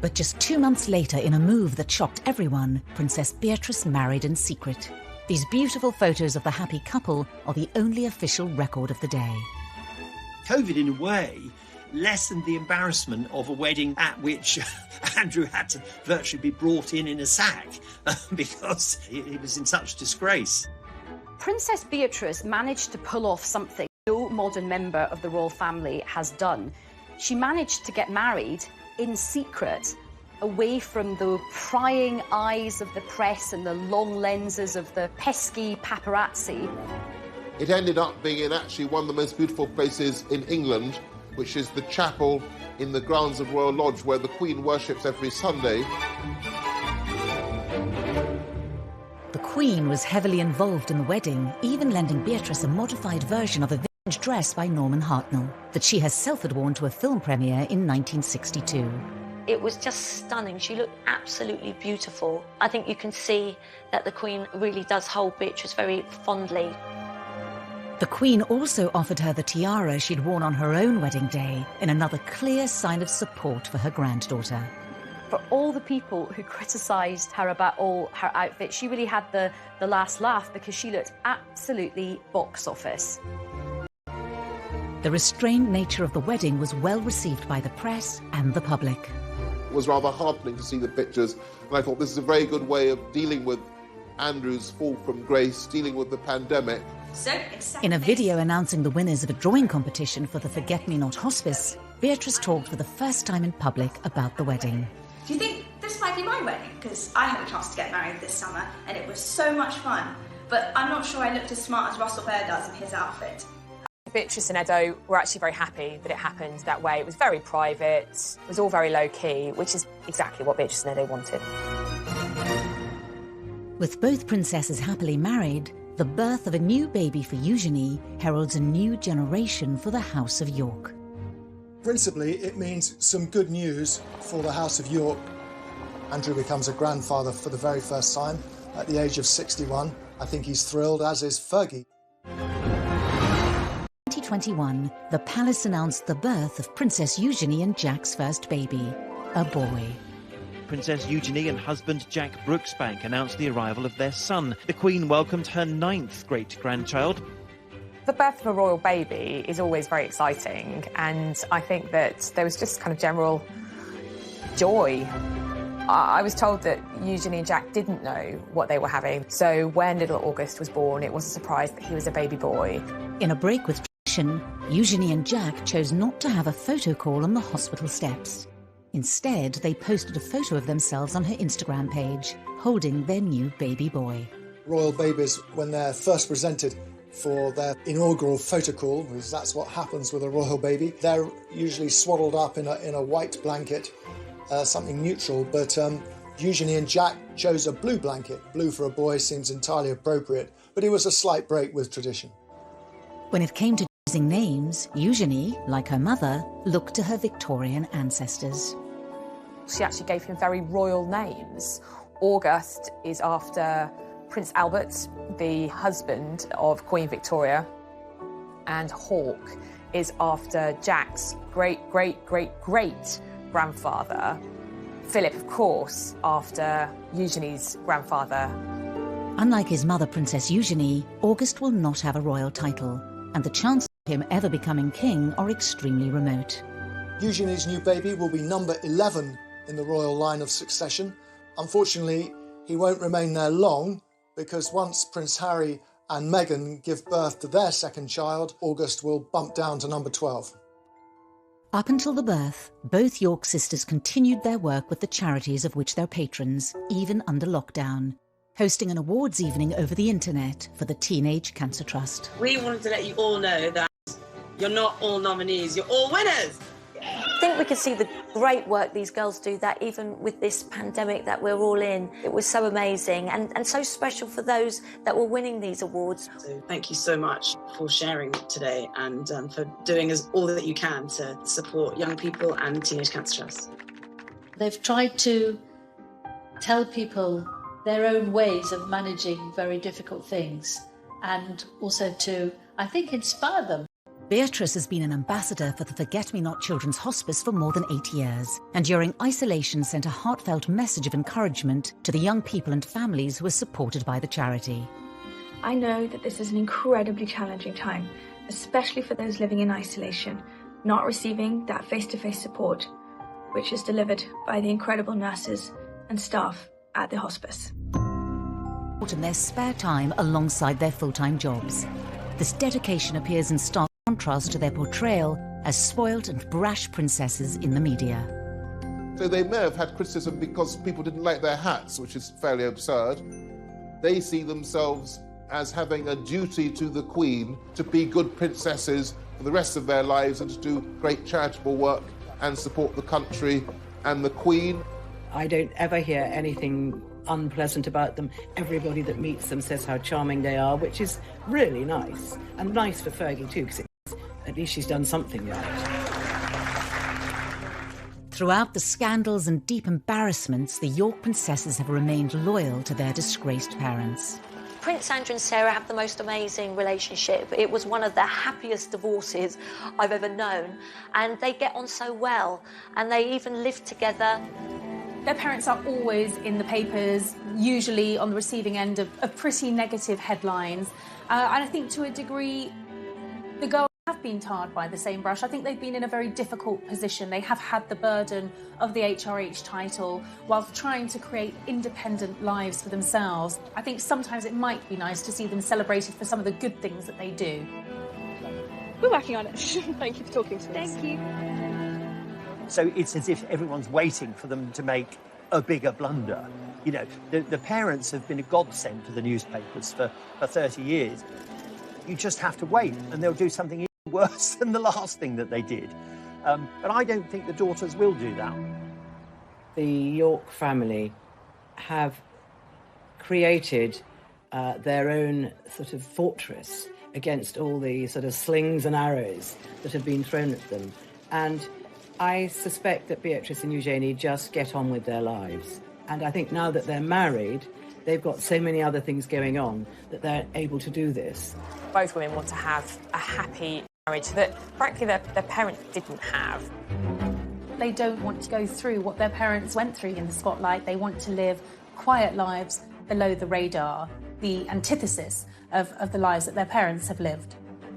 But just 2 months later, in a move that shocked everyone, Princess Beatrice married in secret. These beautiful photos of the happy couple are the only official record of the day. COVID, in a way, lessened the embarrassment of a wedding at which Andrew had to virtually be brought in a sack because he was in such disgrace. Princess Beatrice managed to pull off something no modern member of the royal family has done. She managed to get married in secret, away from the prying eyes of the press and the long lenses of the pesky paparazzi. It ended up being in actually one of the most beautiful places in England, which is the chapel in the grounds of Royal Lodge, where the Queen worships every Sunday. The Queen was heavily involved in the wedding, even lending Beatrice a modified version of a vintage dress by Norman Hartnell that she herself had worn to a film premiere in 1962. It was just stunning. She looked absolutely beautiful. I think you can see that the Queen really does hold Beatrice very fondly. The Queen also offered her the tiara she'd worn on her own wedding day, in another clear sign of support for her granddaughter. For all the people who criticised her about all her outfits, she really had the last laugh because she looked absolutely box office. The restrained nature of the wedding was well received by the press and the public. It was rather heartening to see the pictures, and I thought this is a very good way of dealing with Andrew's fall from grace, dealing with the pandemic. In a video announcing the winners of a drawing competition for the Forget-Me-Not Hospice, Beatrice talked for the first time in public about the wedding. Do you think this might be my wedding? Because I had a chance to get married this summer and it was so much fun. But I'm not sure I looked as smart as Russell Bear does in his outfit. Beatrice and Edo were actually very happy that it happened that way. It was very private, it was all very low-key, which is exactly what Beatrice and Edo wanted. With both princesses happily married, the birth of a new baby for Eugenie heralds a new generation for the House of York. Principally, it means some good news for the House of York. Andrew becomes a grandfather for the very first time at the age of 61. I think he's thrilled, as is Fergie. 2021, the palace announced the birth of Princess Eugenie and Jack's first baby, a boy. Princess Eugenie and husband Jack Brooksbank announced the arrival of their son. The Queen welcomed her 9th great-grandchild. The birth of a royal baby is always very exciting, and I think that there was just kind of general joy. I was told that Eugenie and Jack didn't know what they were having, so when little August was born, it was a surprise that he was a baby boy. In a break with tradition, Eugenie and Jack chose not to have a photo call on the hospital steps. Instead, they posted a photo of themselves on her Instagram page, holding their new baby boy. Royal babies, when they're first presented for their inaugural photo call, because that's what happens with a royal baby, they're usually swaddled up in a white blanket, something neutral, but Eugenie and Jack chose a blue blanket. Blue for a boy seems entirely appropriate, but it was a slight break with tradition. When it came to choosing names, Eugenie, like her mother, looked to her Victorian ancestors. She actually gave him very royal names. August is after Prince Albert, the husband of Queen Victoria, and Hawke is after Jack's great-great-great-great-grandfather. Philip, of course, after Eugenie's grandfather. Unlike his mother, Princess Eugenie, August will not have a royal title, and the chances of him ever becoming king are extremely remote. Eugenie's new baby will be number 11 in the royal line of succession. Unfortunately, he won't remain there long, because once Prince Harry and Meghan give birth to their second child, August will bump down to number 12. Up until the birth, both York sisters continued their work with the charities of which they're patrons, even under lockdown, hosting an awards evening over the internet for the Teenage Cancer Trust. We wanted to let you all know that You're not all nominees, you're all winners. I think we can see the great work these girls do, that even with this pandemic that we're all in, it was so amazing and so special for those that were winning these awards. So thank you so much for sharing today and for doing all that you can to support young people and Teenage Cancer Trust. They've tried to tell people their own ways of managing very difficult things and also to, I think, inspire them. Beatrice has been an ambassador for the Forget-Me-Not Children's Hospice for more than 8 years, and during isolation sent a heartfelt message of encouragement to the young people and families who were supported by the charity. I know that this is an incredibly challenging time, especially for those living in isolation, not receiving that face-to-face support, which is delivered by the incredible nurses and staff at the hospice. In their spare time alongside their full-time jobs. This dedication appears in stark contrast to their portrayal as spoilt and brash princesses in the media. So they may have had criticism because people didn't like their hats, which is fairly absurd. They see themselves as having a duty to the Queen to be good princesses for the rest of their lives and to do great charitable work and support the country and the Queen. I don't ever hear anything unpleasant about them. Everybody that meets them says how charming they are, which is really nice. And nice for Fergie too, because at least she's done something right. Throughout the scandals and deep embarrassments, the York princesses have remained loyal to their disgraced parents. Prince Andrew and Sarah have the most amazing relationship. It was one of the happiest divorces I've ever known, and they get on so well, and they even live together. Their parents are always in the papers, usually on the receiving end of pretty negative headlines. And I think to a degree, the girls have been tarred by the same brush. I think they've been in a very difficult position. They have had the burden of the HRH title whilst trying to create independent lives for themselves. I think sometimes it might be nice to see them celebrated for some of the good things that they do. We're working on it. Thank you for talking to us. Thank you. So it's as if everyone's waiting for them to make a bigger blunder. You know, the parents have been a godsend to the newspapers for 30 years. You just have to wait, and they'll do something even worse than the last thing that they did. But I don't think the daughters will do that. The York family have created their own sort of fortress against all the sort of slings and arrows that have been thrown at them. And I suspect that Beatrice and Eugenie just get on with their lives. And I think now that they're married, they've got so many other things going on that they're able to do this. Both women want to have a happy marriage that, frankly, their parents didn't have. They don't want to go through what their parents went through in the spotlight. They want to live quiet lives below the radar, the antithesis of the lives that their parents have lived.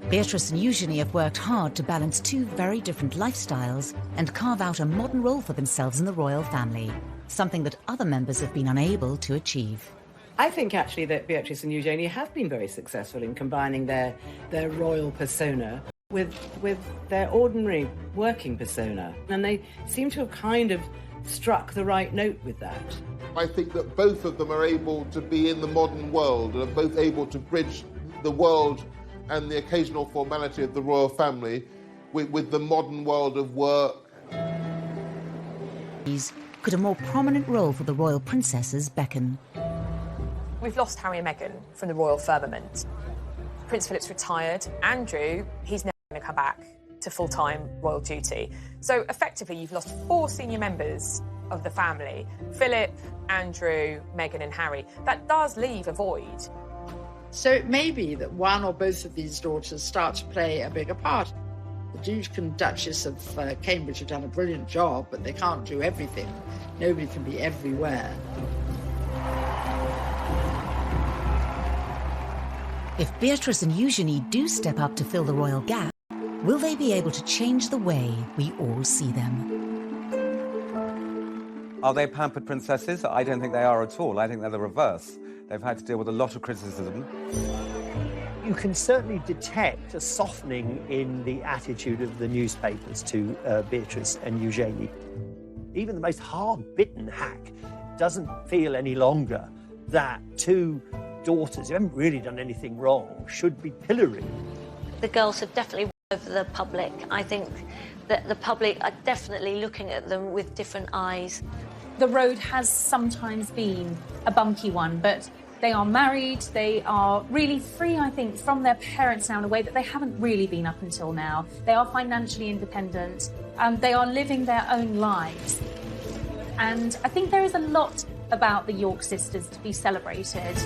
Beatrice and Eugenie have worked hard to balance two very different lifestyles and carve out a modern role for themselves in the royal family, something that other members have been unable to achieve. I think actually that Beatrice and Eugenie have been very successful in combining their royal persona with their ordinary working persona. And they seem to have kind of struck the right note with that. I think that both of them are able to be in the modern world and are both able to bridge the world and the occasional formality of the royal family with the modern world of work. Could a more prominent role for the royal princesses beckon? We've lost Harry and Meghan from the royal firmament. Prince Philip's retired. Andrew, he's never going to come back to full-time royal duty. So effectively, you've lost 4 senior members of the family: Philip, Andrew, Meghan and Harry. That does leave a void. So it may be that one or both of these daughters start to play a bigger part. The Duke and Duchess of Cambridge have done a brilliant job, but they can't do everything. Nobody can be everywhere. If Beatrice and Eugenie do step up to fill the royal gap, will they be able to change the way we all see them? Are they pampered princesses? I don't think they are at all. I think they're the reverse. They've had to deal with a lot of criticism. You can certainly detect a softening in the attitude of the newspapers to Beatrice and Eugenie. Even the most hard-bitten hack doesn't feel any longer that 2 daughters who haven't really done anything wrong should be pilloried. The girls have definitely Over the public, I think that the public are definitely looking at them with different eyes. The road has sometimes been a bumpy one, but they are married, they are really free, I think, from their parents now in a way that they haven't really been up until now. They are financially independent, they are living their own lives. And I think there is a lot about the York sisters to be celebrated.